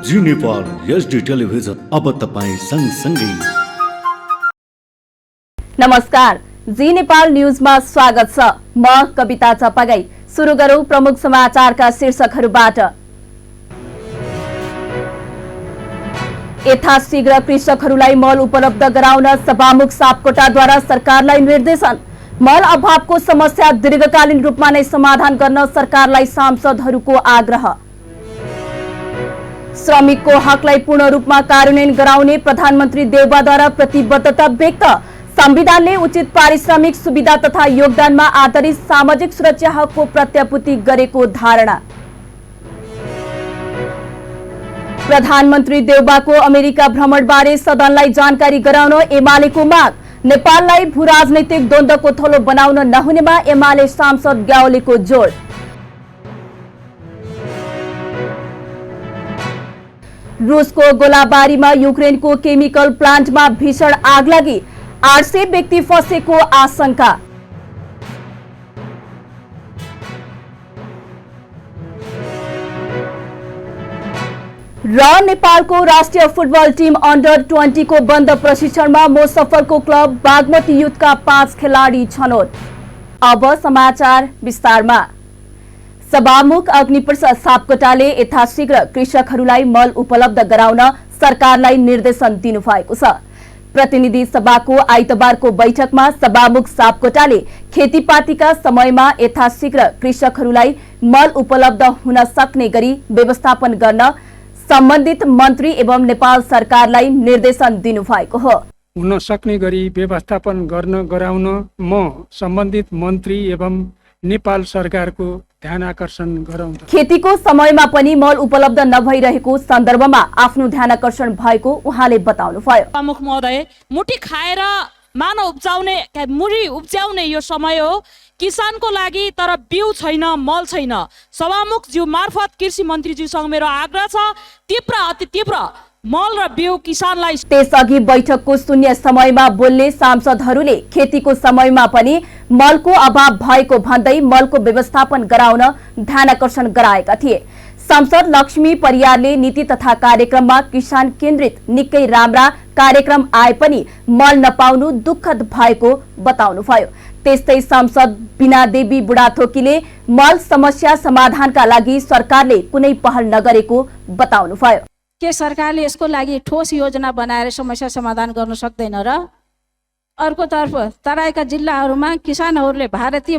जी Nepal HD television अब तपाईं सँगसँगै। नमस्कार, जी नेपाल न्यूजमा स्वागत छ। म कविता चपागाई। सुरु गरौं प्रमुख समाचारका शीर्षकहरूबाट। यथाशीघ्र कृषकहरूलाई मल उपलब्ध गराउन सभामुख सापकोटाद्वारा सरकारलाई निर्देशन। मल अभावको समस्या दीर्घकालीन रूपमा नै समाधान गर्न सरकारलाई सांसदहरूको आग्रह। श्रमिकको हकलाई पूर्ण रूपमा कार्यान्वयन गराउने प्रधानमन्त्री देउबाद्वारा प्रतिबद्धता व्यक्त। संविधानले उचित पारिश्रमिक सुविधा तथा योगदानमा आधारित सामाजिक सुरक्षा हकको प्रत्याभूति गरेको धारणा। प्रधानमन्त्री देउबाको अमेरिका भ्रमणबारे सदनलाई जानकारी गराउन एमालेको माग। नेपाललाई भूराजनैतिक द्वन्द्वको थलो बनाउन नहुनेमा एमाले सांसद ग्यावालीको जोड। रुसको गोलाबारीमा युक्रेनको केमिकल प्लान्टमा भीषण आगलागी। 800 व्यक्ति फँसेको आशंका। र नेपालको राष्ट्रिय फुटबल टिम अन्डर 20 को बन्द प्रशिक्षणमा मोसफलको क्लब बागमती युथका 5 खेलाडी छनौट। अब समाचार विस्तारमा। सभामुख अग्निप्रसाद सापकोटाले यथाशीघ्र कृषकहरूलाई मल उपलब्ध गराउन सरकारलाई निर्देशन दिनुभएको छ। प्रतिनिधि सभाको आइतबारको बैठकमा सभामुख सापकोटाले खेतीपातीका समयमा यथाशीघ्र कृषकहरूलाई मल उपलब्ध हुन सक्ने गरी व्यवस्थापन गर्न सम्बन्धित मन्त्री एवं नेपाल सरकारलाई निर्देशन दिनुभएको हो। हुन सक्ने गरी व्यवस्थापन गराउन म सम्बन्धित मन्त्री एवं नेपाल सरकारको ध्यान आकर्षण गराउँदा खेतीको समयमा पनि मल उपलब्ध नभइरहेको सन्दर्भमा आफ्नो ध्यान आकर्षण भएको उहाँले बताउनुभयो। प्रमुख महोदय, मुठी खाएर मानव मुठी उब्जाउने यो समय हो किसानको लागि, तर बिउ छैन, मल छैन। सभामुख ज्यू मार्फत कृषि मन्त्रीज्यूसँग मेरो आग्रह छ, अति तीव्र मल र बिउ किसानलाई। त्यसअघि बैठकको शून्य समयमा बोल्ने सांसदहरूले खेतीको समयमा पनि मलको अभाव भएको भन्दै मलको व्यवस्थापन गराउन ध्यानआकर्षण गराएका थिए। सांसद लक्ष्मी परियारले नीति तथा कार्यक्रममा किसान केन्द्रित निकै राम्रा कार्यक्रम आए पनि मल नपाउनु दुःखद भएको बताउनुभयो। त्यस्तै सांसद बिना देवी बुढाथोकीले मल समस्या समाधानका लागि सरकारले कुनै पहल नगरेको बताउनुभयो। के सरकारले यसको लागि ठोस योजना बनाएर समस्या समाधान गर्न सक्दैन र? अर्कोतर्फ तराईका जिल्लाहरूमा किसानहरूले भारतीय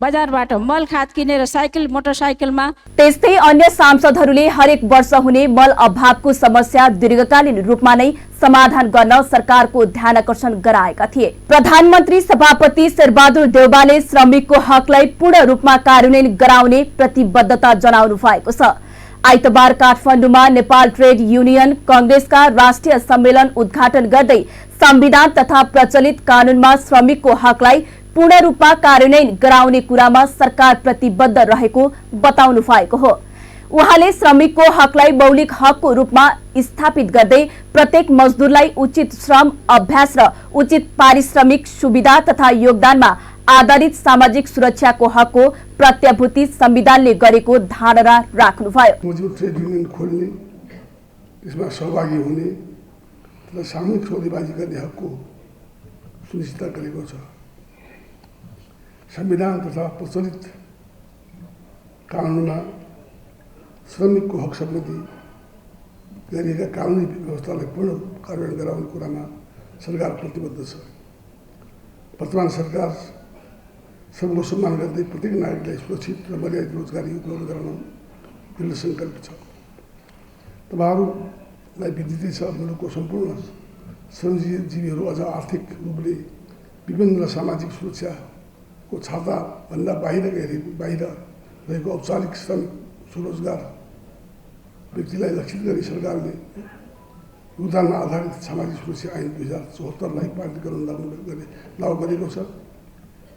बजारबाट मल खाद किनेर साइकल मोटरसाइकलमा। त्यस्तै अन्य सांसदहरूले हरेक वर्ष हुने मल अभावको समस्या दीर्घकालीन रूपमा नै समाधान गर्न सरकारको ध्यान आकर्षण गराएका थिए। प्रधानमन्त्री सभापति शेरबहादुर देउबाले श्रमिकको हकलाई पूर्ण रूपमा कार्यान्वयन गराउने प्रतिबद्धता जनाउनु भएको छ। आइतबार काठमाडौँमा नेपाल ट्रेड युनियन कंग्रेसका राष्ट्रिय सम्मेलन उद्घाटन गर्दै संविधान तथा प्रचलित कानूनमा श्रमिकको हकलाई पूर्ण रूपमा कार्यान्वयन गराउने कुरामा सरकार प्रतिबद्ध रहेको बताउनु भएको हो। उहाँले श्रमिकको हकलाई मौलिक हकको रूपमा स्थापित गर्दै प्रत्येक मजदुरलाई उचित श्रम अभ्यास र उचित पारिश्रमिक सुविधा तथा योगदानमा आधारित सामाजिक सुरक्षाको हकको प्रत्याभूति संविधानले गरेको धारणा राख्नुभयो। मजबुत ट्रेड युनियन खोल्ने, त्यसमा सहभागी हुने र सामूहिक सौदेबाजी गर्ने हकको सुनिश्चित गरेको छ। संविधान तथा प्रचलित कानुनमा श्रमिकको हक सम्बन्धी गरिएका कानुनी व्यवस्थालाई पूर्ण कार्यान्वयन गराउने कुरामा सरकार प्रतिबद्ध छ। वर्तमान सरकार सबको सम्मान गर्दै प्रत्येक नागरिकलाई सुरक्षित र मर्यादित रोजगारी उपलब्ध गराउन दृढ सङ्कल्प छ। तपाईँहरूलाई विदितै छ, मुलुकको सम्पूर्ण श्रमजीवीहरू अझ आर्थिक रूपले विभिन्न सामाजिक सुरक्षाको छाताभन्दा बाहिर रहेको औपचारिक श्रमिक स्वरोजगार व्यक्तिलाई लक्षित गरी सरकारले योगदानमा आधारित सामाजिक सुरक्षा ऐन 2074लाई पारित गर्न लागू गरेको छ।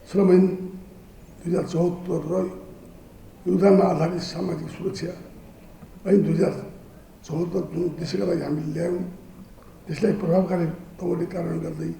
श्रम ऐन 2074 र योगदानमा आधारित सामाजिक सुरक्षा ऐन 2074 जुन उद्देश्यका लागि हामीले ल्यायौँ, त्यसलाई प्रभावकारी ढङ्गले कार्यान्वयन गर्दै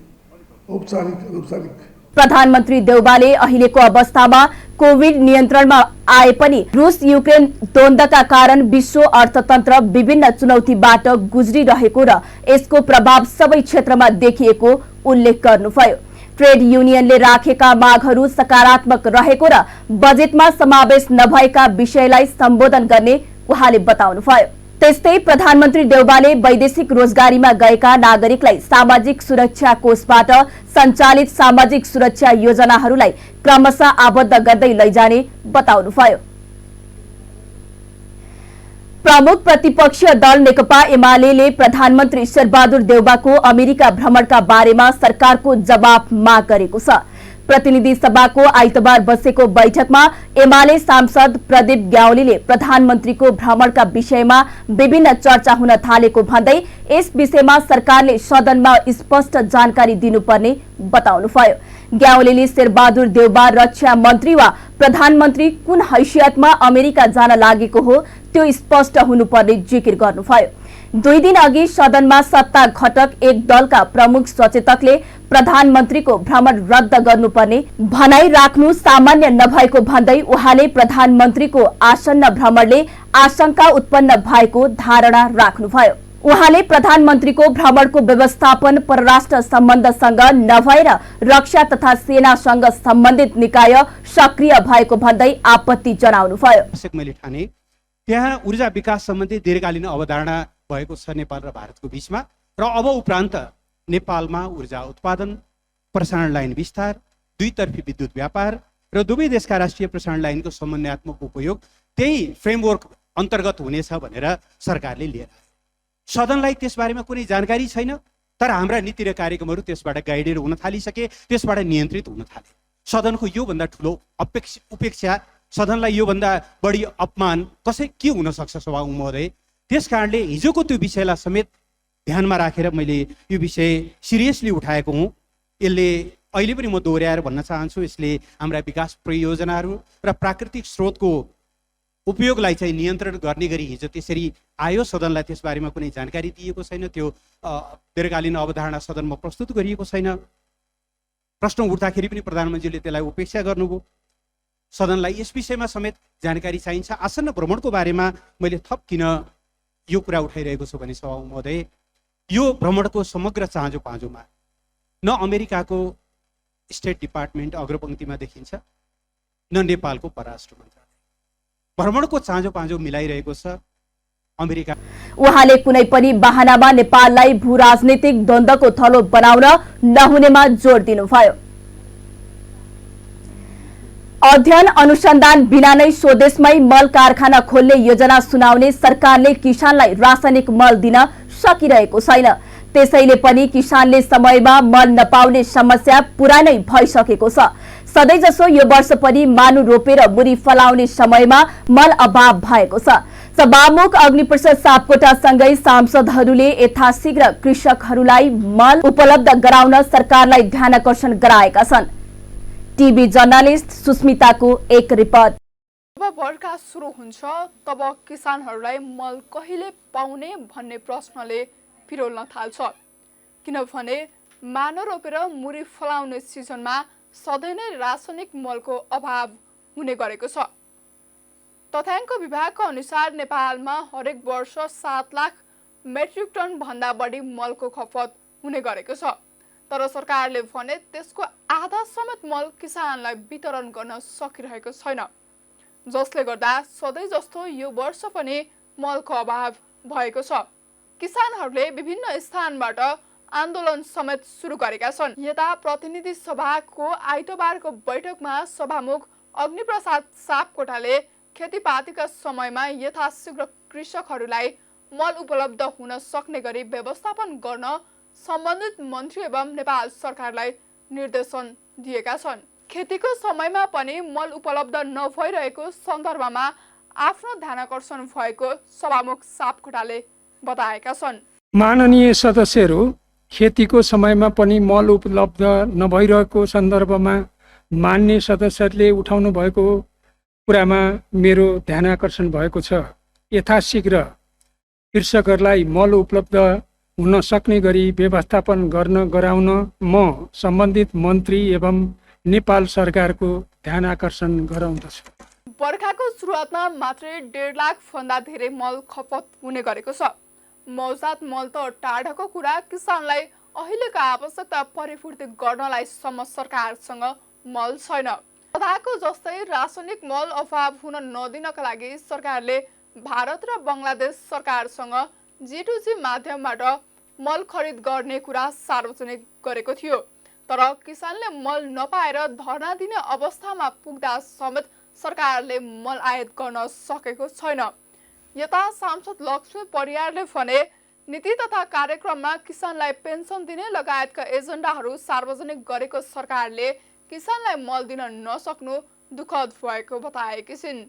औपचारिक अनौपचारिक प्रधानमन्त्री देउबाले अहिलेको अवस्थामा कोभिड नियन्त्रणमा आए पनि रुस युक्रेन द्वन्द्वका कारण विश्व अर्थतन्त्र विभिन्न चुनौतीबाट गुज्रिरहेको र यसको प्रभाव सबै क्षेत्रमा देखिएको उल्लेख गर्नुभयो। ट्रेड युनियनले राखेका मागहरू सकारात्मक रहेको र बजेटमा समावेश नभएका विषयलाई सम्बोधन गर्ने उहाँले बताउनुभयो। त्यस्तै प्रधानमन्त्री देउबाले वैदेशिक रोजगारीमा गएका नागरिकलाई सामाजिक सुरक्षा कोषबाट सञ्चालित सामाजिक सुरक्षा योजनाहरूलाई क्रमशः आबद्ध गर्दै लैजाने बताउनुभयो। प्रमुख प्रतिपक्षीय दल नेकपा एमाले प्रधानमन्त्री शेरबहादुर देउबाको अमेरिका भ्रमणका बारेमा सरकारको जवाफ माग गरेको छ। प्रतिनिधि सभाको आइतबार बसेको बैठकमा एमाले सांसद प्रदीप ग्यावालीले प्रधानमन्त्रीको भ्रमणका विषयमा विभिन्न चर्चा हुन थालेको भन्दै यस विषयमा सरकारले सदनमा स्पष्ट जानकारी दिनुपर्ने बताउनुभयो। ग्यावालीले शेरबहादुर देउबा रक्षा मन्त्री वा प्रधानमन्त्री कुन हैसियतमा अमेरिका जान लागेको हो त्यो स्पष्ट हुनुपर्ने जिकिर गर्नुभयो। 2 दिन अघि सदनमा सत्ता घटक एक दलका प्रमुख सचेतकले प्रधानमन्त्रीको भ्रमण रद्द गर्नुपर्ने भनाई राख्नु सामान्य नभएको भन्दै उहाँले प्रधानमन्त्रीको आसन्न भ्रमणले आशंका उत्पन्न भएको धारणा राख्नुभयो। उहाँले प्रधानमन्त्रीको भ्रमणको व्यवस्थापन परराष्ट्र सम्बन्धसँग नभएर रक्षा तथा सेनासँग सम्बन्धित निकाय सक्रिय भएको भन्दै आपत्ति जनाउनुभयो। त्यहाँ ऊर्जा विकास सम्बन्धी दीर्घकालीन अवधारणा भएको छ नेपाल र भारतको बीचमा र अब उपरान्त नेपालमा ऊर्जा उत्पादन, प्रसारण लाइन विस्तार, दुईतर्फी विद्युत व्यापार र दुवै देशका राष्ट्रिय प्रसारण लाइनको समन्वयात्मक उपयोग त्यही फ्रेमवर्क अन्तर्गत हुनेछ भनेर सरकारले लिएर आयो। सदनलाई त्यसबारेमा कुनै जानकारी छैन, तर हाम्रा नीति र कार्यक्रमहरू त्यसबाट गाइडेड हुन थालिसके, त्यसबाट नियन्त्रित हुन थाले। सदनको योभन्दा ठुलो उपेक्षा, सदनलाई योभन्दा बढी अपमान के हुन सक्छ सभामुख महोदय? त्यसकारणले हिजोको त्यो विषयलाई समेत ध्यानमा राखेर मैले यो विषय सिरियसली उठाएको हुँ। यसले अहिले पनि म दोहोऱ्याएर भन्न चाहन्छु, यसले हाम्रा विकास परियोजनाहरू र प्राकृतिक स्रोतको उपयोगलाई चाहिँ नियन्त्रण गर्ने गरी हिजो त्यसरी आयो। सदनलाई त्यसबारेमा कुनै जानकारी दिएको छैन, त्यो दीर्घकालीन अवधारणा सदनमा प्रस्तुत गरिएको छैन। प्रश्न उठ्दाखेरि पनि प्रधानमन्त्रीले त्यसलाई उपेक्षा गर्नुभयो। सदनलाई यस विषयमा समेत जानकारी चाहिन्छ। आसन्न भ्रमणको बारेमा मैले थप किन यो कुरा उठाइरहेको छु भने सभामुख महोदय, यो भ्रमणको समग्र चाँजो पाँजोमा न अमेरिकाको स्टेट डिपार्टमेन्ट अग्रपङ्क्तिमा देखिन्छ, न नेपालको परराष्ट्र मन्त्रालय। भ्रमणको चाँजो पाँजो मिलाइरहेको छ अमेरिका। उहाँले कुनै पनि बहानामा नेपाललाई भू राजनीतिक द्वन्द्वको थलो बनाउन नहुनेमा जोड दिनुभयो। अध्ययन अनुसन्धान बिना नै स्वदेशमै मल कारखाना खोल्ने योजना सुनाउने सरकारले किसानलाई रासायनिक मल दिन सकिरहेको छैन। त्यसैले पनि किसानले समयमा मल नपाउने समस्या पुरानै भइसकेको छ। सधैँजसो यो वर्ष पनि मानु रोपेर मुरी फलाउने समयमा मल अभाव भएको छ। सभामुख अग्निप्रसाद सापकोटासँगै सांसदहरूले यथाशीघ्र कृषकहरूलाई मल उपलब्ध गराउन सरकारलाई ध्यानकर्षण गराएका छन्। टिभी जर्नलिस्ट सुस्मिताको एक रिपोर्ट। जब बर्खा सुरु हुन्छ तब किसानहरूलाई मल कहिले पाउने भन्ने प्रश्नले पिरोल्न थाल्छ, किनभने मानो रोपेर मुरी फलाउने सिजनमा सधैँ नै रासायनिक मलको अभाव हुने गरेको छ। तथ्याङ्क विभागको अनुसार नेपालमा हरेक वर्ष 7 लाख मेट्रिक टन भन्दा बढी मलको खपत हुने गरेको छ। तर सरकारले भने त्यसको आधा समेत मल किसानलाई वितरण गर्न सकिरहेको छैन, जसले गर्दा सधैँ जस्तो यो वर्ष पनि मलको अभाव भएको छ। किसानहरूले विभिन्न स्थानबाट आन्दोलन समेत सुरु गरेका छन्। यता प्रतिनिधि सभाको आइतबारको बैठकमा सभामुख अग्निप्रसाद सापकोटाले खेतीपातीका समयमा यथाशीघ्र कृषकहरूलाई मल उपलब्ध हुन सक्ने गरी व्यवस्थापन गर्न सम्बन्धित मन्त्री एवं नेपाल सरकारलाई निर्देशन दिएका छन्। खेतीको समयमा पनि मल उपलब्ध नभइरहेको सन्दर्भमा आफ्नो ध्यानकर्षण भएको सभामुख सापकोटाले बताएका छन्। माननीय सदस्यहरू, खेतीको समयमा पनि मल उपलब्ध नभइरहेको सन्दर्भमा मान्य सदस्यहरूले उठाउनु भएको कुरामा मेरो ध्यानकर्षण भएको छ। यथाशीघ्र कृषकहरूलाई मल उपलब्ध हुन सक्ने गरी व्यवस्थापन गराउन म सम्बन्धित मन्त्री एवं नेपाल सरकारको ध्यान आकर्षण गराउँदछ। बर्खाको सुरुवातमा मात्रै 1.5 लाख भन्दा धेरै मल खपत हुने गरेको छ। मौजात मल त टाढाको कुरा, किसानलाई अहिलेको आवश्यकता परिपूर्ति गर्नलाई सम्म सरकारसँग मल छैन। सदाको जस्तै रासायनिक मल अभाव हुन नदिनका लागि सरकारले भारत र बङ्गलादेश सरकारसँग G2G माध्यमबाट मल खरिद गर्ने कुरा सार्वजनिक गरेको थियो। तर किसानले मल नपाएर धरना दिने अवस्थामा पुग्दा समेत सरकारले मल आयात गर्न सकेको छैन। यता सांसद लक्ष्मी परियारले भने नीति तथा कार्यक्रममा किसानलाई पेन्सन दिने लगायतका एजेन्डाहरू सार्वजनिक गरेको सरकारले किसानलाई मल दिन नसक्नु दुःखद भएको बताएकी छिन्।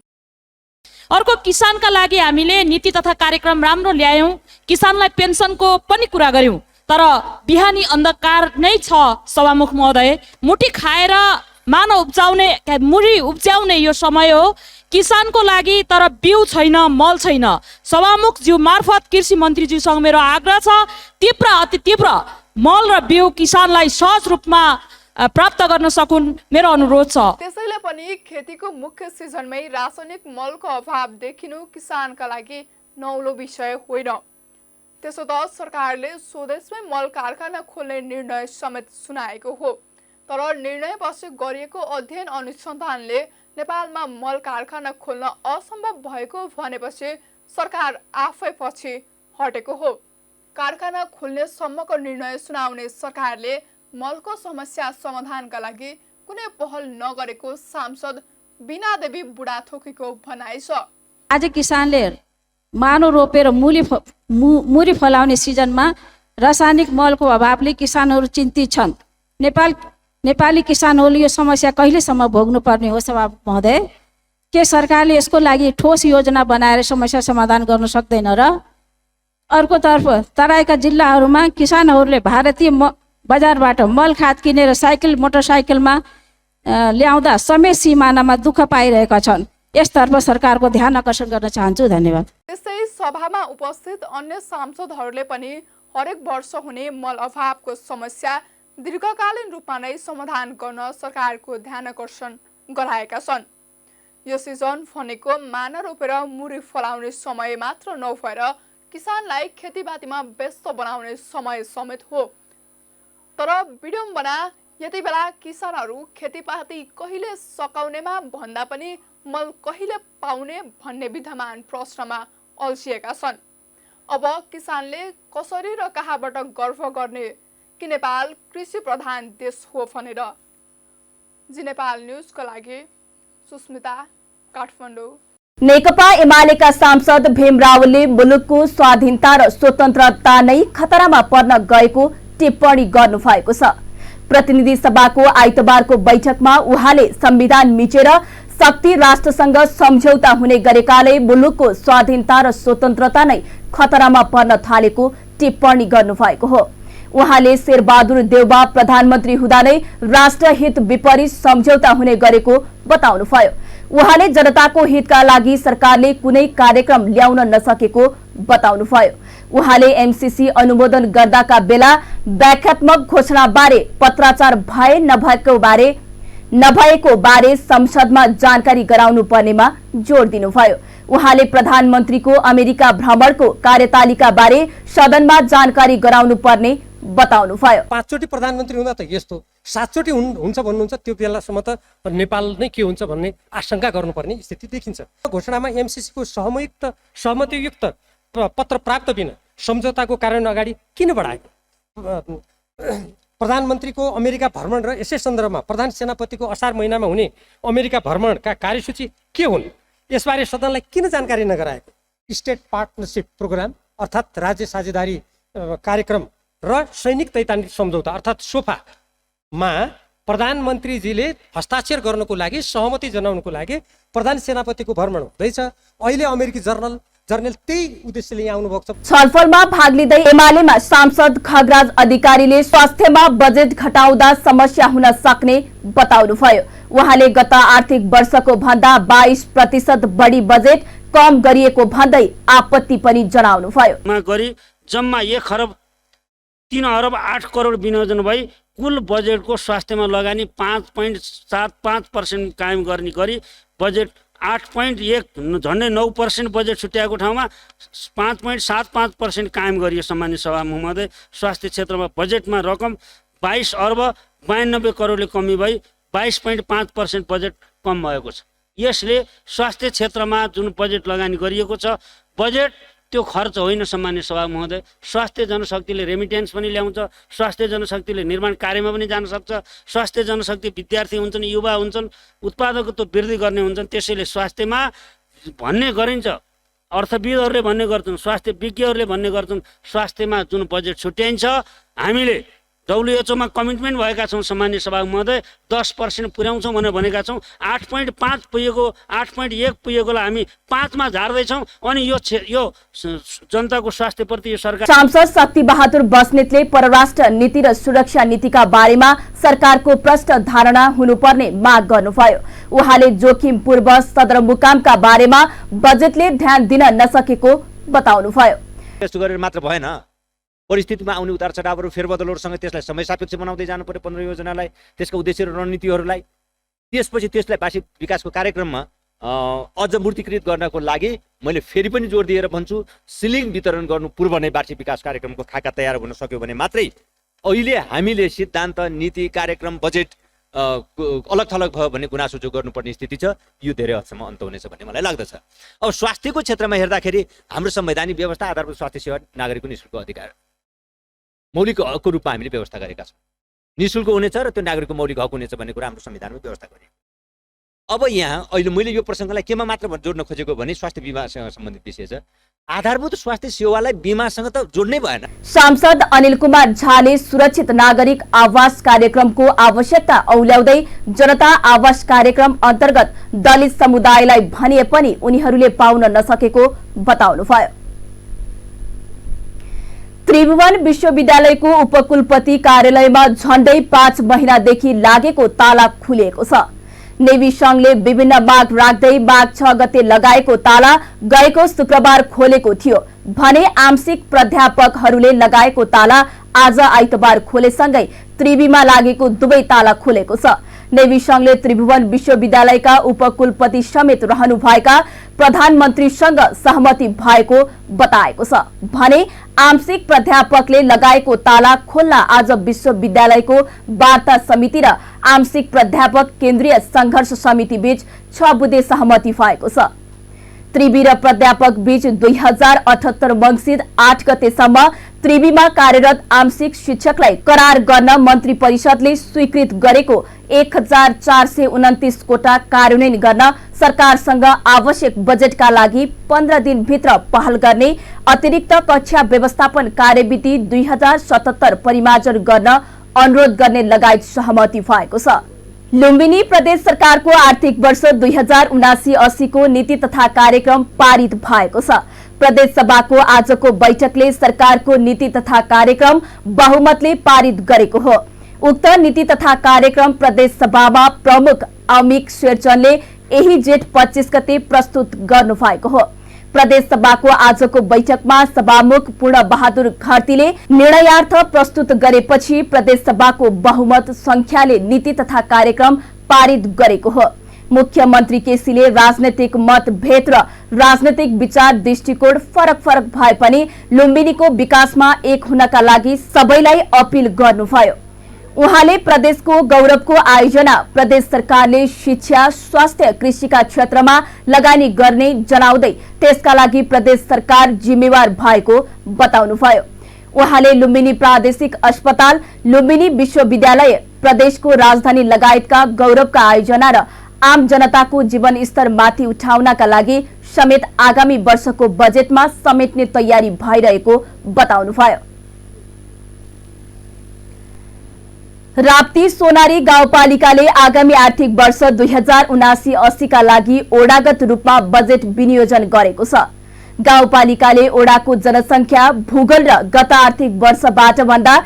अर्को किसानका लागि हामीले नीति तथा कार्यक्रम राम्रो ल्यायौं, किसानलाई पेन्सनको पनि कुरा गर्यौं, तर बिहानी अन्धकार नै छ सभामुख महोदय। मुठी खाएर मानव उब्जाउने मुरी उब्जाउने यो समय हो किसानको लागि, तर बिउ छैन, मल छैन। सभामुख ज्यू मार्फत कृषि मन्त्रीज्यूसँग मेरो आग्रह छ, तीव्र अति तीव्र मल र बिउ किसानलाई सहज रूपमा प्राप्त गर्न सकुन् मेरो अनुरोध छ। त्यसैले पनि खेतीको मुख्य सिजनमै रासायनिक मलको अभाव देखिनु किसानका लागि नौलो विषय होइन। त्यसो त सरकारले स्वदेशमै मल कारखाना खोल्ने निर्णय समेत सुनाएको हो। तर निर्णयपछि गरिएको अध्ययन अनुसन्धानले नेपालमा मल कारखाना खोल्न असम्भव भएको भनेपछि सरकार आफै पछि हटेको हो। कारखाना खोल्ने सम्मको निर्णय सुनाउने सरकारले मलको समस्या समाधानका लागि कुनै पहल नगरेको सांसद बिना देवी बुढाथोकीको भनाइ छ। आज किसानले मानव रोपेर मुरी फलाउने सिजनमा रासायनिक मलको अभावले किसानहरू चिन्तित छन्। नेपाली किसानहरूले यो समस्या कहिलेसम्म भोग्नुपर्ने हो सभामुख महोदय? के सरकारले यसको लागि ठोस योजना बनाएर समस्या समाधान गर्न सक्दैन र? अर्कोतर्फ तराईका जिल्लाहरूमा किसानहरूले भारतीय बजारबाट मल खाद किनेर मोटरसाइकलमा ल्याउँदा समेत सिमानामा दुःख पाइरहेका छन्। यसतर्फ सरकारको ध्यान आकर्षण गर्न चाहन्छु। धन्यवाद। त्यसै सभामा उपस्थित अन्य सांसदहरूले पनि हरेक वर्ष हुने मल अभावको समस्या दीर्घकालीन रूपमा नै समाधान गर्न सरकारको ध्यान आकर्षण गराएका छन्। यो सिजन भनेको माना रोपेर मुरी फलाउने समय मात्र नभएर किसानलाई खेतीपातीमा व्यस्त बनाउने समय समेत हो। तर विडम्बना यति बेला किसानहरू खेतीपाती कहिले सकाउनेमा भन्दा पनि मल कहिले पाउने भन्ने विद्यमान प्रश्नमा अल्झिएका छन्। अब किसानले कसरी र कहाँबाट गर्व गर्ने कि नेपाल कृषि प्रधान देश हो भनेर। जी नेपाल न्यूजको लागि सुस्मिता, काठमाडौँ। नेकपा एमालेका सांसद भीम रावलले मुलुकको स्वाधीनता र स्वतन्त्रता नै खतरामा पर्न गएको टिप्पणी गर्नु भएको छ। प्रतिनिधि सभाको आइतबारको बैठकमा उहाँले संविधान मिचेर शक्ति राष्ट्रसँग सम्झौता हुने गरेकाले मुलुकको स्वाधीनता र स्वतन्त्रता नै खतरामा पर्न थालेको टिप्पणी गर्नु भएको हो। उहाँले शेरबहादुर देउबा प्रधानमन्त्री हुँदा नै राष्ट्रहित विपरीत सम्झौता हुने गरेको बताउनुभयो। उहाँले जनताको हितका लागि सरकारले कुनै कार्यक्रम ल्याउन नसकेको बताउनुभयो। उहाँले एमसीसी अनुमोदन गर्दाका बेला व्याख्यात्मक घोषणा बारे पत्राचार नभएको बारे संसदमा जानकारी गराउनु पर्नेमा जोड दिनुभयो। उहाँले प्रधानमन्त्रीको अमेरिका भ्रमणको कार्यतालिका बारे सदनमा जानकारी गराउनु पर्ने बताउनुभयो। 5 चोटि प्रधानमन्त्री हुँदा त यस्तो 7 चोटि हुन्छ भन्नुहुन्छ, त्यो बेलासम्म त नेपाल नै के हुन्छ भन्ने आशंका गर्नुपर्ने स्थिति देखिन्छ। घोषणामा एमसीसीको सहमतियुक्त पत्र प्राप्त बिना सम्झौताको कार्यान्वयन अगाडि किन बढाएको? प्रधानमन्त्रीको अमेरिका भ्रमण र यसै सन्दर्भमा प्रधान सेनापतिको असार महिनामा हुने अमेरिका भ्रमणका कार्यसूची के हुन्, यसबारे सदनलाई किन जानकारी नगराएको? स्टेट पार्टनरसिप प्रोग्राम अर्थात् राज्य साझेदारी कार्यक्रम र सैनिक तैतानिक सम्झौता अर्थात् सोफामा प्रधानमन्त्रीजीले हस्ताक्षर गर्नको लागि सहमति जनाउनको लागि प्रधान सेनापतिको भ्रमण हुँदैछ। अहिले अमेरिकी जर्नल त्यही उद्देश्यले यहाँ आउनु भएको छ। छलफलमा भाग लिँदै एमालेमा सांसद खगराज अधिकारीले स्वास्थ्यमा बजेट घटाउँदा समस्या हुन सक्ने बताउनुभयो। उहाँले गत आर्थिक वर्षको भन्दा 22% बढी बजेट कम गरिएको भन्दै आपत्ति पनि जनाउनुभयो। गरी जम्मा 1 खरब 3 अरब 8 करोड विनियोजन भई कुल बजेटको स्वास्थ्यमा लगानी 5.75% कायम गर्ने गरी बजेट 8.1 झन्डै 9% बजेट छुट्याएको ठाउँमा 5.75% कायम गरियो। सामान्य सभा महोदय, स्वास्थ्य क्षेत्रमा बजेटमा रकम 22 अर्ब 92 करोडले कमी भई 22.5% बजेट कम भएको छ। यसले स्वास्थ्य क्षेत्रमा जुन बजेट लगानी गरिएको छ, बजेट त्यो खर्च होइन सामान्य सभा महोदय। स्वास्थ्य जनशक्तिले रेमिटेन्स पनि ल्याउँछ, स्वास्थ्य जनशक्तिले निर्माण कार्यमा पनि जान सक्छ, स्वास्थ्य जनशक्ति विद्यार्थी हुन्छन्, युवा हुन्छन्, उत्पादकत्व वृद्धि गर्ने हुन्छन्। त्यसैले स्वास्थ्यमा भन्ने गरिन्छ, अर्थविदहरूले भन्ने गर्छन्, स्वास्थ्य विज्ञहरूले भन्ने गर्छन्, स्वास्थ्यमा जुन बजेट छुट्याइन्छ हामीले WHO मा कमिटमेन्ट भएका छौँ सामान्य सभा महोदय, 10% पुर्याउँछौँ भनेर भनेका छौँ। 8.5 पुगेको 8.1 पुगेकोलाई हामी 5 मा झार्दैछौँ। अनि यो जनताको स्वास्थ्यप्रति यो सरकार। सांसद शक्ति बहादुर बस्नेतले परराष्ट्र नीति र सुरक्षा नीतिका बारेमा सरकारको प्रष्ट धारणा हुनुपर्ने माग गर्नुभयो। उहाँले जोखिमपूर्व सदरमुकामका बारेमा बजेटले ध्यान दिन नसकेको बताउनुभयो। त्यस्तो गरेर मात्र भएन, परिस्थितिमा आउने उतार चढावहरू फेरबदलहरूसँग त्यसलाई समय सापेक्ष बनाउँदै जानु पर्यो। 15 योजनालाई, त्यसका उद्देश्य र रणनीतिहरूलाई, त्यसपछि त्यसलाई वार्षिक विकासको कार्यक्रममा अझ मूर्तीकृत गर्नको लागि मैले फेरि पनि जोड दिएर भन्छु, सिलिङ वितरण गर्नु पूर्व नै वार्षिक विकास कार्यक्रमको खाका तयार हुन सक्यो भने मात्रै अहिले हामीले सिद्धान्त, नीति, कार्यक्रम, बजेट अलग थलग भयो भन्ने गुनासो जो गर्नुपर्ने स्थिति छ, यो धेरै हदसम्म अन्त हुनेछ भन्ने मलाई लाग्दछ। अब स्वास्थ्यको क्षेत्रमा हेर्दाखेरि हाम्रो संवैधानिक व्यवस्था आधारभूत स्वास्थ्य सेवा नागरिकको निःशुल्क अधिकार मौलिक हकको रूपमा हामीले व्यवस्था गरेका छौँ। निःशुल्क हुनेछ र त्यो नागरिकको मौलिक हक हुनेछ भन्ने कुरा हाम्रो संविधानमा व्यवस्था गरिएको। अब यहाँ अहिले मैले यो प्रसङ्गलाई केमा मात्र जोड्न खोजेको भने स्वास्थ्य बिमासँग सम्बन्धित विषय छ। आधारभूत स्वास्थ्य सेवालाई बिमासँग त जोड्नै भएन। सांसद अनिल कुमार झाले सुरक्षित नागरिक आवास कार्यक्रमको आवश्यकता औल्याउँदै जनता आवास कार्यक्रम अन्तर्गत दलित समुदायलाई भनिए पनि उनीहरूले पाउन नसकेको बताउनुभयो। त्रिभुवन विश्वविद्यालयको उपकुलपति कार्यालयमा झण्डै 5 महिनादेखि लागेको ताला खुलिएको छ। नेवी संघले विभिन्न माग राख्दै माघ 6 गते लगाएको ताला गएको शुक्रबार खोलेको थियो भने आंशिक प्राध्यापकहरूले लगाएको ताला आज आइतबार खोलेसँगै त्रिवीमा लागेको दुवै ताला खुलेको छ। नेवी संघले त्रिभुवन विश्वविद्यालयका उपकुलपति समेत रहनुभएका प्रधानमन्त्रीसँग सहमति भएको बताएको छ भने आंशिक प्राध्यापकले लगाएको ताला खोल्न आज विश्वविद्यालयको वार्ता समिति र आंशिक प्राध्यापक केन्द्रीय संघर्ष समिति बीच 6 बुँदे सहमति भएको छ। त्रिवी र प्राध्यापक बीच 2078 मङ्सिर 8 गतेसम्म त्रिवीमा कार्यरत आंशिक शिक्षकलाई करार गर्न मन्त्री परिषदले स्वीकृत गरेको 1429 कोटा कार्यान्वयन गर्न सरकारसँग आवश्यक बजेटका लागि 15 दिनभित्र पहल गर्ने अतिरिक्त कक्षा व्यवस्थापन कार्यविधि 2077 परिमार्जन गर्न अनुरोध गर्ने लगायत सहमति भएको छ। लुम्बिनी प्रदेश सरकारको आर्थिक वर्ष 2079-80 को नीति तथा कार्यक्रम पारित भएको छ। प्रदेश सभाको आजको बैठकले सरकारको नीति तथा कार्यक्रम बहुमतले पारित गरेको हो। उक्त नीति तथा कार्यक्रम प्रदेश सभामा प्रमुख अमिक शेरचनले यही जेठ 25 गते प्रस्तुत गर्नु भएको हो। प्रदेश सभाको आजको बैठकमा सभामुख पूर्ण बहादुर घरतीले निर्णयार्थ प्रस्तुत गरेपछि प्रदेश सभाको बहुमत संख्याले नीति तथा कार्यक्रम पारित गरेको हो। मुख्यमन्त्री केसीले राजनैतिक मतभेद र राजनैतिक विचार दृष्टिकोण फरक फरक भए पनि लुम्बिनीको विकासमा एक हुनका लागि सबैलाई अपील गर्नुभयो। उहाँले प्रदेशको गौरवको आयोजना प्रदेश सरकारले शिक्षा, स्वास्थ्य, कृषिका क्षेत्रमा लगानी गर्ने जनाउँदै त्यसका लागि प्रदेश सरकार जिम्मेवार भएको बताउनुभयो। उहाँले लुम्बिनी प्रादेशिक अस्पताल, लुम्बिनी विश्वविद्यालय, प्रदेशको राजधानी लगायतका गौरवका आयोजना र आम जनताको जीवन स्तर माथि उठाउनका लागि समेत आगामी वर्षको बजेटमा समेट्ने तयारी भइरहेको बताउनुभयो। राप्ती सोनारी गाउँपालिकाले आगामी आर्थिक वर्ष 2079-80 का लागि ओडागत रूपमा बजेट विनियोजन गरेको छ। गाउँपालिकाले ओडाको जनसंख्या, भूगोल र गत आर्थिक वर्षबाट भन्दा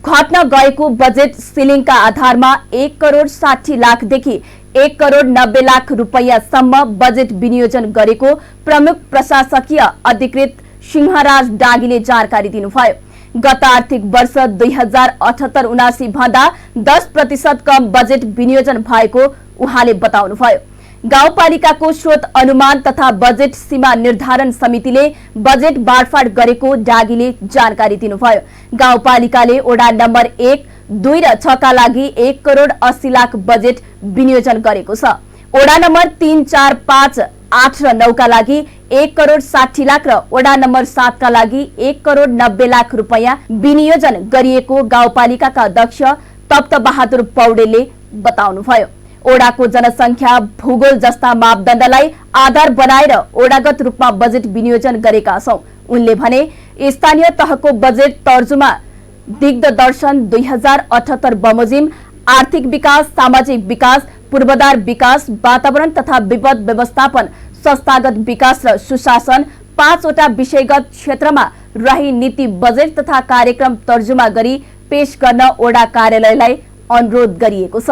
घट्न गएको बजेट सिलिङका आधारमा 1 करोड 60 लाखदेखि 1 करोड 90 लाख रुपैयाँसम्म बजेट विनियोजन गरेको प्रमुख प्रशासकीय अधिकृत सिंहराज डागीले जानकारी दिनुभयो। गत आर्थिक वर्ष 2078-79 भन्दा 10% कम बजेट विनियोजन भएको उहाँले बताउनुभयो। गाउँपालिकाको स्रोत अनुमान तथा बजेट सीमा निर्धारण समितिले बजेट बाँडफाँड गरेको डागीले जानकारी दिनुभयो। गाउँपालिकाले वडा नम्बर 1, 2 र 6 का लागि 1 करोड 80 लाख बजेट विनियोजन गरेको छ। वडा नम्बर 3, 4, 5, 8 र 9 का लागि 1 करोड 60 लाख र वडा नम्बर 7 का लागि 1 करोड 90 लाख रुपैयाँ विनियोजन गरिएको गाउँपालिकाका अध्यक्ष तप्त बहादुर पौडेलले बताउनुभयो। ओडाको जनसंख्या, भूगोल जस्ता मापदण्डलाई आधार बनाएर ओडागत रूपमा बजेट विनियोजन गरेका छौं। उनले भने स्थानीय तहको बजेट तर्जुमा दिग्दर्शन 2078 बमोजिम आर्थिक विकास, सामाजिक विकास, पूर्वाधार विकास, वातावरण तथा विपद व्यवस्थापन, संस्थागत विकास र सुशासन 5 वटा विषयगत क्षेत्रमा रही नीति बजेट तथा कार्यक्रम तर्जुमा गरी पेश गर्न ओडा कार्यालयलाई अनुरोध गरिएको छ।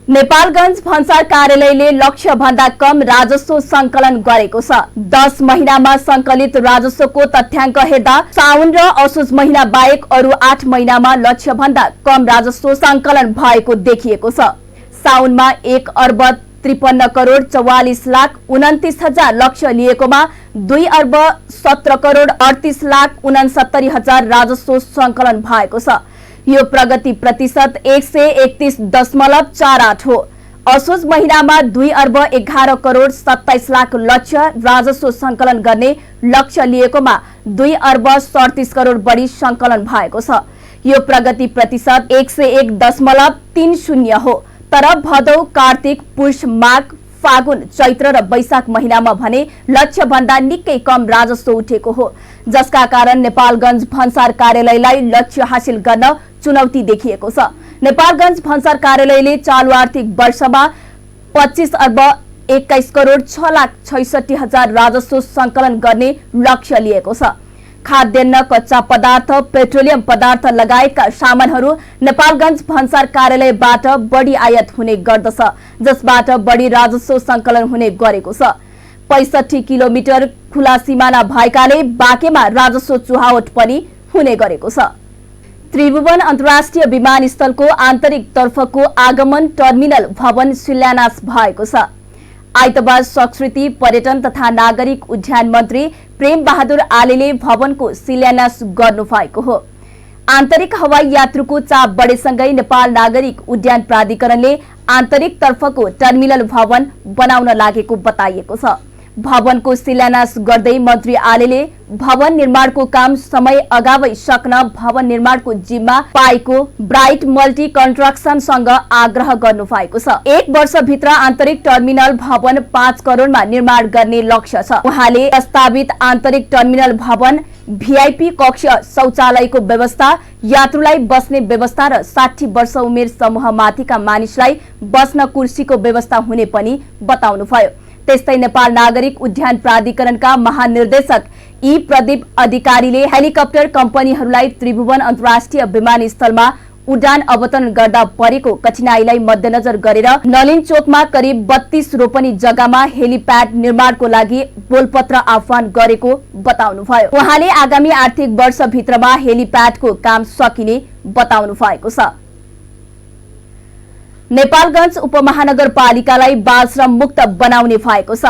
नेपालगञ्ज भन्सार कार्यालयले लक्ष्य भन्दा कम राजस्व संकलन गरेको छ। 10 महिनामा संकलित राजस्वको तथ्याङ्क हेर्दा साउन र असोज महिना बाहेक अरू 8 महिनामा लक्ष्य भन्दा कम राजस्व संकलन भएको देखिएको छ। साउनमा 1 अर्ब 53 करोड 44 लाख 29 हजार लक्ष्य लिएकोमा 2 अर्ब 17 करोड 38 लाख 69 हजार राजस्व संकलन भएको छ। यो प्रगति प्रतिशत 131.48 हो। असोज महिनामा 2 अर्ब 11 करोड 27 लाख लक्ष्य राजस्व संकलन गर्ने लक्ष्य लिएकोमा 2 अर्ब 37 करोड बढी संकलन भएको छ। यो प्रगति प्रतिशत 101.30 हो। तर भदौ, कार्तिक, पुष, माघ, फागुन, चैत्र र वैशाख महिनामा भने लक्ष्य भन्दा निकै कम राजस्व उठेको हो, जसका कारण नेपालगञ्ज भन्सार कार्यालयलाई लक्ष्य हासिल गर्न चुनौती देखिएको छ। नेपालगञ्ज भन्सार कार्यालयले चालु आर्थिक वर्षमा 25 अर्ब 21 करोड 6 लाख 66 हजार राजस्व संकलन गर्ने लक्ष्य लिएको छ। खाद्यान्न, कच्चा पदार्थ, पेट्रोलियम पदार्थ लगायतका सामानहरू नेपालगञ्ज भन्सार कार्यालयबाट बढी आयात हुने गर्दछ, जसबाट बढी राजस्व संकलन हुने गरेको छ। 65 किलोमिटर खुला सिमाना भएकाले बाँकेमा राजस्व चुहावट पनि हुने गरेको छ। त्रिभुवन अन्तर्राष्ट्रिय विमानस्थलको आन्तरिक तर्फको आगमन टर्मिनल भवन शिलान्यास भएको छ। आइतबार संस्कृति, पर्यटन तथा नागरिक उड्डयन मन्त्री प्रेम बहादुर आलेले भवनको शिलान्यास गर्नु भएको हो। आन्तरिक हवाई यात्रुको चाप बढेसँगै नेपाल नागरिक उड्डयन प्राधिकरणले आन्तरिक तर्फको टर्मिनल भवन बनाउन लागेको बताइएको छ। भवनको शिलान्यास गर्दै मन्त्री आलेले भवन निर्माणको काम समय अगावै सक्न भवन निर्माणको जिम्मा पाएको ब्राइट मल्टी कन्स्ट्रक्सनसँग आग्रह गर्नु भएको छ। 1 वर्षभित्र आन्तरिक टर्मिनल भवन 5 करोडमा निर्माण गर्ने लक्ष्य छ। उहाँले प्रस्तावित आन्तरिक टर्मिनल भवन भिआइपी कक्ष, शौचालयको व्यवस्था, यात्रुलाई बस्ने व्यवस्था र 60 वर्ष उमेर समूहमाथिका मानिसलाई बस्न कुर्सीको व्यवस्था हुने पनि बताउनुभयो। त्यस्तै नेपाल नागरिक उड्डयन प्राधिकरणका महानिर्देशक ई प्रदीप अधिकारीले हेलिकप्टर कम्पनीहरूलाई त्रिभुवन अन्तर्राष्ट्रिय विमानस्थलमा उडान अवतरण गर्दा परेको कठिनाईलाई मध्यनजर गरेर नलिन चोकमा करिब 32 रोपनी जग्गामा हेलिप्याड निर्माणको लागि बोलपत्र आह्वान गरेको बताउनुभयो। उहाँले आगामी आर्थिक वर्षभित्रमा हेलिप्याडको काम सकिने बताउनु भएको छ। नेपालगञ्ज उपमहानगरपालिकालाई बालश्रम मुक्त बनाउने भएको छ।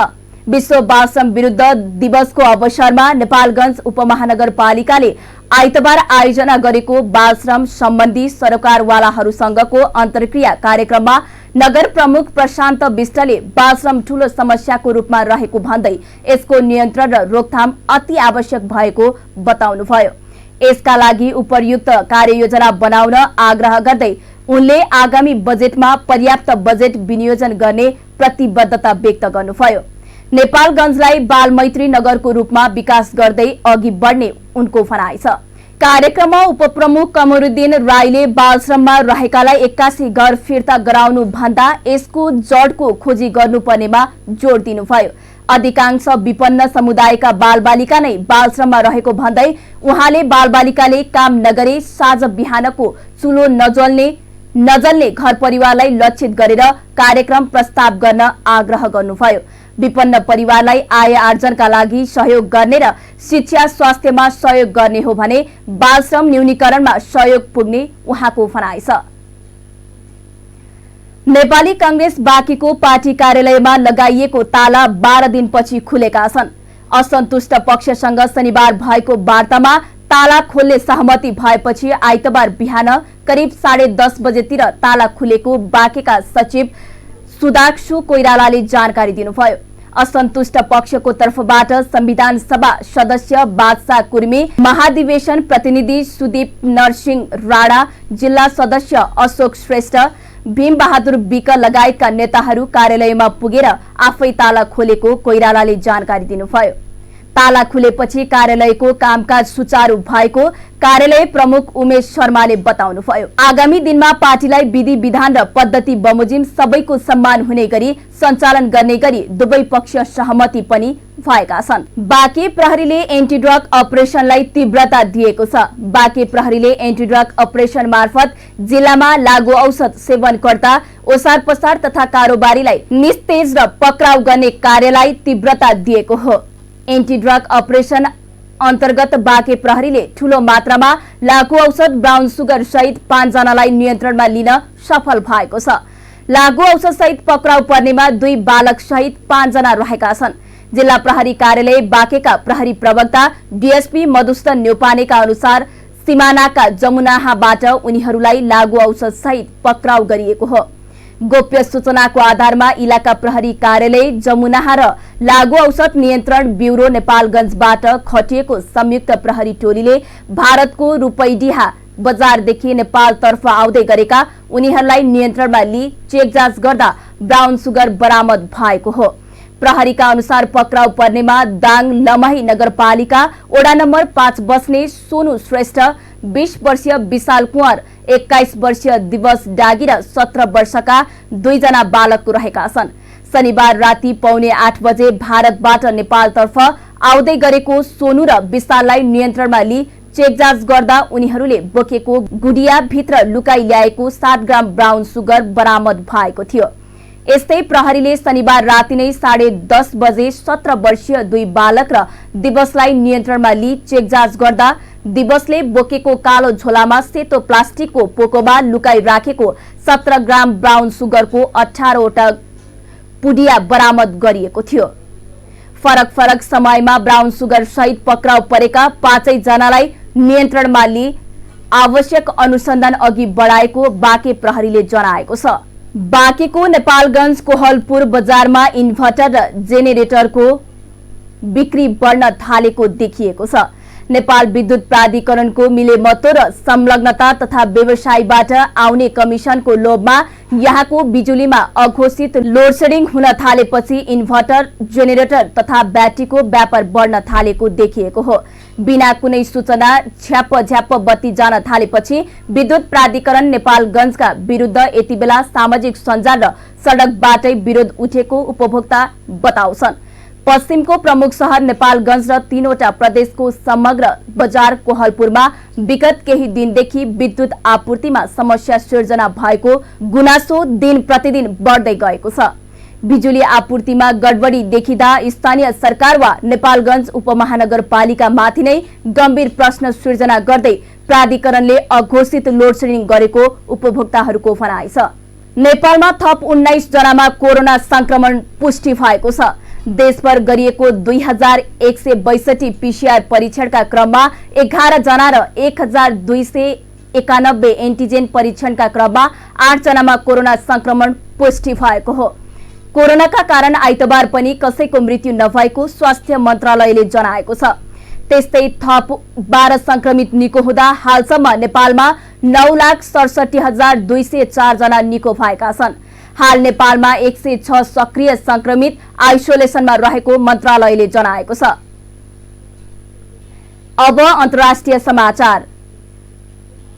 विश्व बालश्रम विरुद्ध दिवसको अवसरमा नेपालगञ्ज उपमहानगरपालिकाले आइतबार आयोजना गरेको बालश्रम सम्बन्धी सरकारवालाहरूसँगको अन्तर्क्रिया कार्यक्रममा नगर प्रमुख प्रशान्त विष्टले बालश्रम ठूलो समस्याको रूपमा रहेको भन्दै यसको नियन्त्रण र रोकथाम अति आवश्यक भएको बताउनुभयो। यसका लागि उपयुक्त कार्ययोजना बनाउन आग्रह गर्दै उनले आगामी बजेटमा पर्याप्त बजेट विनियोजन गर्ने प्रतिबद्धता व्यक्त गर्नुभयो। नेपालगञ्जलाई बालमैत्री नगरको रूपमा विकास गर्दै अघि बढ्ने उनको भनाइ छ। कार्यक्रममा उपप्रमुख कमरुद्दिन राईले बालश्रममा रहेकालाई 81 घर फिर्ता गराउनु भन्दा यसको जडको खोजी गर्नुपर्नेमा जोड दिनुभयो। अधिकांश विपन्न समुदायका बालबालिका नै बालश्रममा रहेको भन्दै उहाँले बालबालिकाले काम नगरे साँझ बिहानको चुलो नजल्ने घर परिवारलाई लक्षित गरेर कार्यक्रम प्रस्ताव गर्न आग्रह गर्नुभयो। विपन्न परिवारलाई आय आर्जनका लागि सहयोग गर्ने र शिक्षा स्वास्थ्यमा सहयोग गर्ने हो भने बाल श्रम न्यूनीकरणमा सहयोग पुग्ने उहाँको भनाइ छ। नेपाली कांग्रेस बाँकीको पार्टी कार्यालयमा लगाइएको ताला 12 दिनपछि खुलेका छन्। असन्तुष्ट पक्षसँग शनिबार भएको वार्तामा ताला खोल्ने सहमति भएपछि आइतबार बिहान करिब 10:30 बजेतिर ताला खुलेको बाँकेका सचिव सुदाक्षु कोइरालाले जानकारी दिनुभयो। असन्तुष्ट पक्षको तर्फबाट संविधान सभा सदस्य बादशाह कुर्मी, महाधिवेशन प्रतिनिधि सुदीप नरसिंह राणा, जिल्ला सदस्य अशोक श्रेष्ठ, भीम बहादुर विक लगायतका नेताहरू कार्यालयमा पुगेर आफै ताला खोलेको कोइरालाले जानकारी दिनुभयो। ताला खुलेपछि कार्यालयको कामकाज सुचारू भएको कार्यालय प्रमुख उमेश शर्माले बताउनुभयो। आगामी दिनमा पार्टीलाई विधि विधान र पद्धति बमोजिम सबैको सम्मान हुने गरी सञ्चालन गर्ने गरी दुवै पक्ष सहमति पनि भएका छन्। बाँके प्रहरीले एन्टी ड्रग अपरेसनलाई तीव्रता दिएको छ। बाँके प्रहरीले एन्टी ड्रग अपरेसन मार्फत जिल्लामा लागू औषध सेवनकर्ता, ओसार पसार तथा कारोबारीलाई निस्तेज र पक्राउ गर्ने कार्यलाई तीव्रता दिएको हो। एन्टी ड्रग अपरेसन अन्तर्गत बाँके प्रहरीले ठूलो मात्रामा लागू औषध, ब्राउन सुगर सहित 5 जनालाई नियन्त्रणमा लिन सफल भएको छ। लागू औषध सहित पक्राउ पर्नेमा 2 बालक सहित 5 जना रहेका छन्। जिल्ला प्रहरी कार्यालय बाँकेका प्रहरी प्रवक्ता डीएसपी मधुसूदन न्यौपानेका अनुसार सिमानाका जमुनाहाबाट उनीहरूलाई लागू औषध सहित पक्राउ गरिएको हो। गोप्य सूचनाको आधारमा इलाका प्रहरी कार्यालय जमुनाहा र लागू औषध नियन्त्रण ब्यूरो नेपालगञ्जबाट खटिएको संयुक्त प्रहरी टोलीले भारतको रूपैडिहा बजारदेखि नेपालतर्फ आउँदै गरेका उनीहरूलाई नियन्त्रणमा लिई चेक जाँच गर्दा ब्राउन सुगर बरामद भएको हो। प्रहरीका अनुसार पक्राउ पर्नेमा दाङ लमही नगरपालिका वडा नम्बर 5 बस्ने सोनु श्रेष्ठ, 20 वर्षीय विशाल कुँवर, 21 वर्षीय दिवस डागी र 17 वर्षका 2 जना बालक रहेका छन्। शनिबार राति 7:45 बजे भारतबाट नेपालतर्फ आउँदै गरेको सोनु र विशाललाई नियन्त्रणमा लिई चेक जाँच गर्दा उनीहरूले बोकेको गुडिया भित्र लुकाई ल्याएको 7 ग्राम ब्राउन सुगर बरामद भएको थियो। यस्तै प्रहरीले शनिबार राति नै 10:30 बजे 17 वर्षीय 2 बालक र दिवसलाई नियन्त्रणमा लिई चेक जाँच गर्दा दिवसले बोकेको कालो झोलामा सेतो प्लास्टिकको पोकोमा लुकाई राखेको 17 ग्राम ब्राउन सुगरको 18 वटा पुडिया बरामद गरिएको थियो। फरक फरक समयमा ब्राउन सुगर सहित पक्राउ परेका 5 जनालाई नियन्त्रणमा लिई आवश्यक अनुसन्धान अघि बढाएको बाँके प्रहरीले जनाएको छ। बाँकेको नेपालगञ्ज कोहलपुर बजारमा इन्भर्टर र जेनेरेटरको बिक्री बढ्न थालेको देखिएको छ। नेपाल विद्युत प्राधिकरणको मिलेमतो र संलग्नता तथा व्यवसायबाट आउने कमिसनको लोभमा यहाँको बिजुलीमा अघोषित लोडसेडिङ हुन थालेपछि इन्भर्टर, जेनेरेटर तथा ब्याट्रीको व्यापार बढ्न थालेको देखिएको हो। बिना कुनै सूचना झ्याप्प बत्ती जान थालेपछि विद्युत प्राधिकरण नेपालगञ्जका विरुद्ध यति बेला सामाजिक सञ्जाल र सडकबाटै विरोध उठेको उपभोक्ता बताउँछन्। पश्चिमको प्रमुख शहर नेपालगञ्ज र 3 वटा प्रदेशको समग्र बजार कोहलपुरमा विगत केही दिनदेखि विद्युत आपूर्तिमा समस्या सिर्जना भएको गुनासो दिन प्रतिदिन बढ्दै गएको छ। बिजुली आपूर्तिमा गडबडी देखिँदा स्थानीय सरकार वा नेपालगञ्ज उपमहानगरपालिका माथि नै गम्भीर प्रश्न सिर्जना गर्दै प्राधिकरणले अघोषित लोडसेडिङ गरेको उपभोक्ताहरूको भनाइ छ। नेपालमा थप 19 जनामा कोरोना संक्रमण पुष्टि भएको छ। देशभर गरिएको 2162 पीसीआर परीक्षणका क्रममा 11 जना र 1291 एन्टिजेन परीक्षणका क्रममा 8 जनामा कोरोना संक्रमण पुष्टि भएको हो। कोरोनाका कारण आइतबार पनि कसैको मृत्यु नभएको स्वास्थ्य मन्त्रालयले जनाएको छ। त्यस्तै थप 12 संक्रमित निको हुँदा हालसम्म नेपालमा 9,67,204 जना निको भएका छन्। हाल नेपालमा 106 सक्रिय संक्रमित आइसोलेसनमा रहेको मन्त्रालयले जनाएको छ। अब अन्तर्राष्ट्रिय समाचार।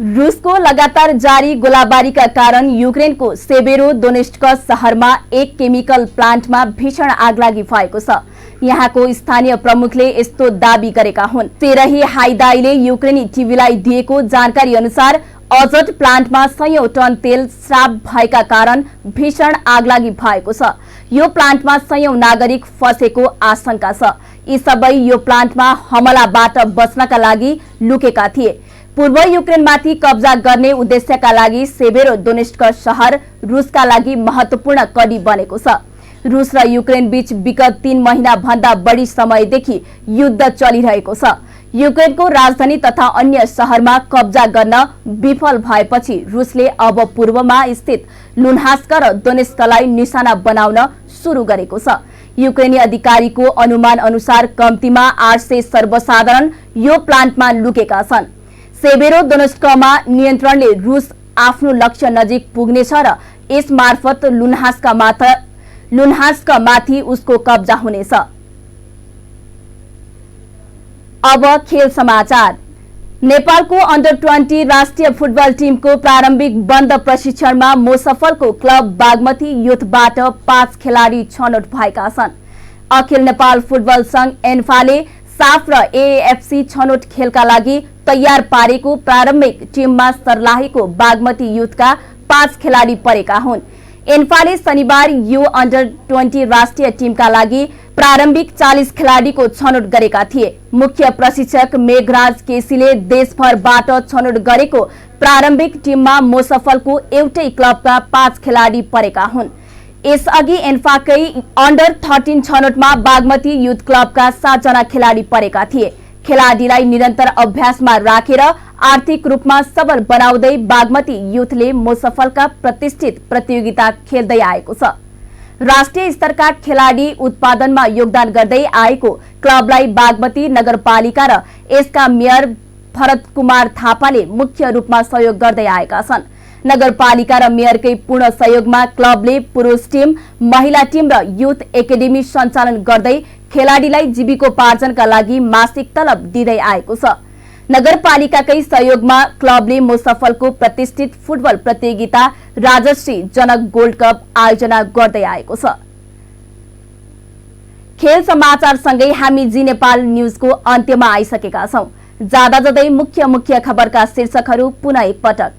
रुसको लगातार जारी गोलाबारीका कारण युक्रेनको सेभेरोदोनेस्क शहरमा एक केमिकल प्लान्टमा भीषण आगलागी भएको छ। यहाँको स्थानीय प्रमुखले यस्तो दाबी गरेका हुन्। तेरही हाइदाईले युक्रेनी टिभीलाई दिएको जानकारी अनुसार अजट प्लान्टमा 100 टन तेल स्राव भएका कारण भीषण आगलागी भएको छ। यो प्लान्टमा 100 नागरिक फँसेको आशंका छ। यी सबै यो प्लान्टमा हमलाबाट बच्नका लागि लुकेका थिए। पूर्व युक्रेनमाथि कब्जा गर्ने उद्देश्यका लागि सेभेरोदोनेस्क शहर रुसका लागि महत्वपूर्ण कडी बनेको छ। रुस र युक्रेन बीच विगत 3 महिना भन्दा बढी समयदेखि युद्ध चलिरहेको छ। युक्रेनको राजधानी तथा अन्य शहरमा कब्जा गर्न विफल भएपछि रुसले अब पूर्वमा स्थित लुहान्स्क र दोनेस्कलाई निशाना बनाउन सुरु गरेको छ। युक्रेनी अधिकारीको अनुमान अनुसार कम्तीमा 800 सर्वसाधारण यो प्लान्टमा लुकेका छन्। सेभेरोदोनेस्कमा नियन्त्रणले रुस आफ्नो लक्ष्य नजिक पुग्नेछ र यस मार्फत लुहान्स्कमाथि उसको कब्जा हुनेछ। अब खेल समाचार। नेपालको अन्डर 20 राष्ट्रिय फुटबल टिमको प्रारम्भिक बन्द प्रशिक्षणमा मोसफलको क्लब बागमती युथबाट 5 खेलाडी छनौट भएका छन्। अखिल नेपाल फुटबल संघ एन्फाले साफ र एएफसी छनौट खेलका लागि तयार पारेको प्रारम्भिक टिममा सर्लाहीको बागमती युथका 5 खेलाडी परेका हुन्। एन्फाले शनिबार यो अन्डर 20 राष्ट्रिय टिमका लागि प्रारम्भिक 40 खेलाडीको छनौट गरेका थिए। मुख्य प्रशिक्षक मेघराज केसीले देशभरबाट छनौट गरेको प्रारम्भिक टिममा मोसफलको एउटै क्लबका 5 खेलाडी परेका हुन्। यसअघि एन्फाकै अन्डर 13 छनौटमा बागमती युथ क्लबका 7 जना खेलाडी परेका थिए। खेलाडीलाई निरन्तर अभ्यासमा राखेर आर्थिक रूपमा सबल बनाउँदै बागमती युथले मोसफलका प्रतिष्ठित प्रतियोगिता खेल्दै आएको छ। राष्ट्रिय स्तरका खेलाडी उत्पादनमा योगदान गर्दै आएको क्लबलाई बागमती नगरपालिका र यसका मेयर भरत कुमार थापाले मुख्य रूपमा सहयोग गर्दै आएका छन्। नगरपालिका र मेयरकै पूर्ण सहयोगमा क्लबले पुरुष टिम, महिला टिम र युथ एकाडेमी सञ्चालन गर्दै खेलाडीलाई जीविकोपार्जनका लागि मासिक तलब दिँदै आएको छ। नगरपालिकाकै सहयोगमा क्लबले मोसफलको प्रतिष्ठित फुटबल प्रतियोगिता राजश्री जनक गोल्ड कप आयोजना गर्दै आएको छ। खेल समाचारसँगै हामी जी नेपाल न्यूजको अन्त्यमा आइसकेका छौं। जाँदा जाँदै मुख्य खबरका शीर्षकहरू पुनः एकपटक।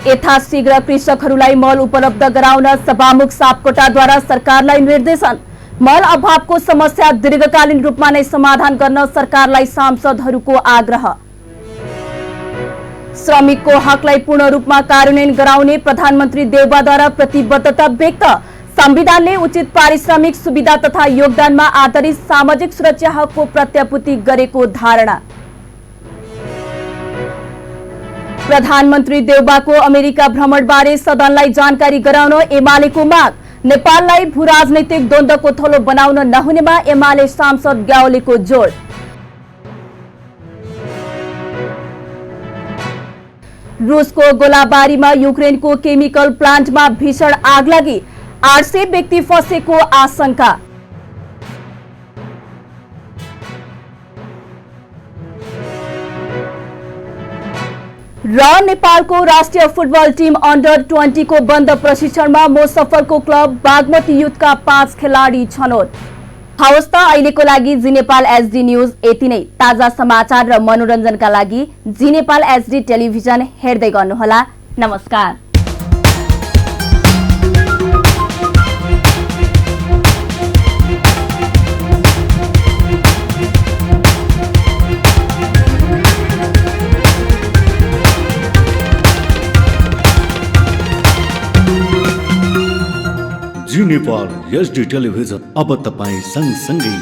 यथाशीघ्र कृषकहरूलाई मल उपलब्ध गराउन सभामुख सापकोटाद्वारा सरकारलाई निर्देशन। मल अभावको समस्या दीर्घकालीन रूपमा नै समाधान गर्न सरकारलाई सांसदहरूको आग्रह। श्रमिकको हकलाई पूर्ण रूपमा कार्यान्वयन गराउने प्रधानमन्त्री देउबाद्वारा प्रतिबद्धता व्यक्त। संविधानले उचित पारिश्रमिक सुविधा तथा योगदानमा आधारित सामाजिक सुरक्षा हकको प्रत्यापूर्ति गरेको धारणा। प्रधानमन्त्री देउबाको अमेरिका भ्रमणबारे सदनलाई जानकारी गराउन एमालेको माग। नेपाललाई भू राजनैतिक द्वन्द्वको थलो बनाउन नहुनेमा एमाले सांसद ग्यावालीको जोड। रुसको गोलाबारीमा युक्रेनको केमिकल प्लान्टमा भीषण आगलागी, 800 व्यक्ति फँसेको आशंका। र नेपालको राष्ट्रिय फुटबल टिम अन्डर 20 को बन्द प्रशिक्षणमा मोसफलको क्लब बागमती युथका 5 खेलाडी छनौट। हवस् त अहिलेको लागि जी नेपाल एचडी न्यूज यति नै। ताजा समाचार र मनोरञ्जनका लागि जी नेपाल एचडी टेलिभिजन हेर्दै गर्नुहोला। नमस्कार। जी नेपाल एचडी टेलिभिजन अब तपाईं सँगसँगै